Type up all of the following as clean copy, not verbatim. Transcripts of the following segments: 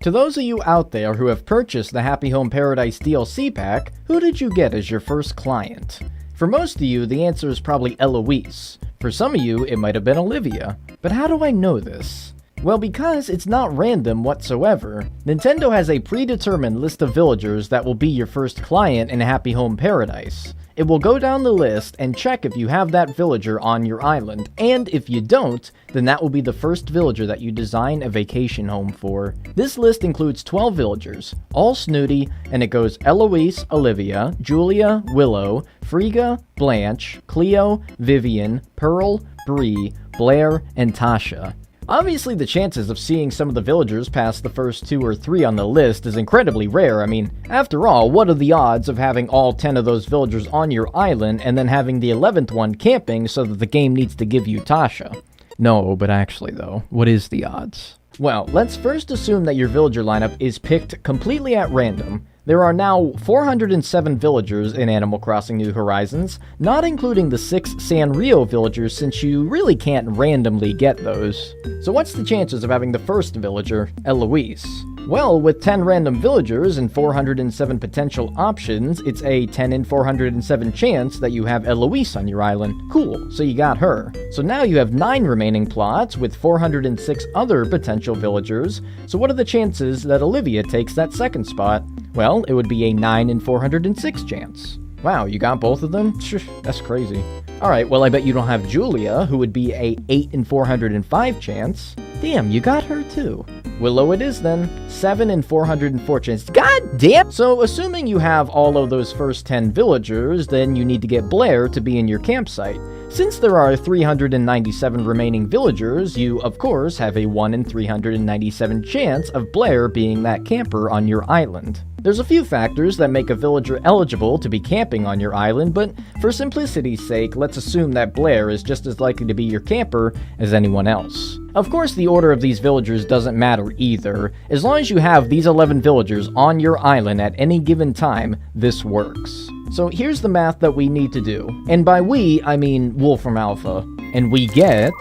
To those of you out there who have purchased the Happy Home Paradise DLC pack, who did you get as your first client? For most of you, the answer is probably Eloise. For some of you, it might have been Olivia. But how do I know this? Well, because it's not random whatsoever. Nintendo has a predetermined list of villagers that will be your first client in Happy Home Paradise. It will go down the list and check if you have that villager on your island, and if you don't, then that will be the first villager that you design a vacation home for. This list includes 12 villagers, all snooty, and it goes Eloise, Olivia, Julia, Willow, Frigga, Blanche, Cleo, Vivian, Pearl, Bree, Blair, and Tasha. Obviously, the chances of seeing some of the villagers past the first 2 or 3 on the list is incredibly rare. I mean, after all, what are the odds of having all 10 of those villagers on your island and then having the 11th one camping so that the game needs to give you Tasha? No, but actually though, what is the odds? Well, let's first assume that your villager lineup is picked completely at random. There are now 407 villagers in Animal Crossing New Horizons, not including the 6 Sanrio villagers since you really can't randomly get those. So what's the chances of having the first villager, Eloise? Well, with 10 random villagers and 407 potential options, it's a 10 in 407 chance that you have Eloise on your island. Cool, so you got her. So now you have 9 remaining plots with 406 other potential villagers, so what are the chances that Olivia takes that second spot? Well, it would be a 9 in 406 chance. Wow, you got both of them? That's crazy. Alright, well I bet you don't have Julia, who would be a 8 in 405 chance. Damn, you got her too. Willow it is then, 7 in 404 chance. God damn! So assuming you have all of those first 10 villagers, then you need to get Blair to be in your campsite. Since there are 397 remaining villagers, you of course have a 1 in 397 chance of Blair being that camper on your island. There's a few factors that make a villager eligible to be camping on your island, but for simplicity's sake, let's assume that Blair is just as likely to be your camper as anyone else. Of course, the order of these villagers doesn't matter either. As long as you have these 11 villagers on your island at any given time, this works. So here's the math that we need to do. And by we, I mean Wolfram Alpha. And we get...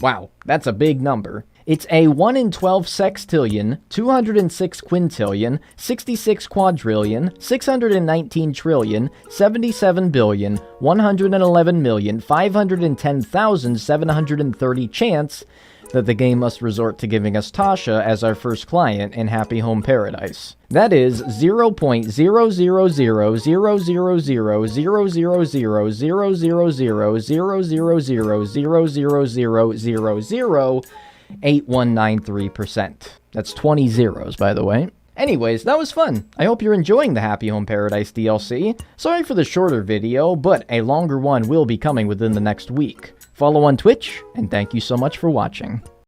Wow, that's a big number. It's a 1 in 12 sextillion, 206 quintillion, 66 quadrillion, 619 trillion, 77 billion, 111,510,730 chance that the game must resort to giving us Tasha as our first client in Happy Home Paradise. That is 0.000000000000000008193%. That's 20 zeros, by the way. Anyways, that was fun. I hope you're enjoying the Happy Home Paradise DLC. Sorry for the shorter video, but a longer one will be coming within the next week. Follow on Twitch, and thank you so much for watching.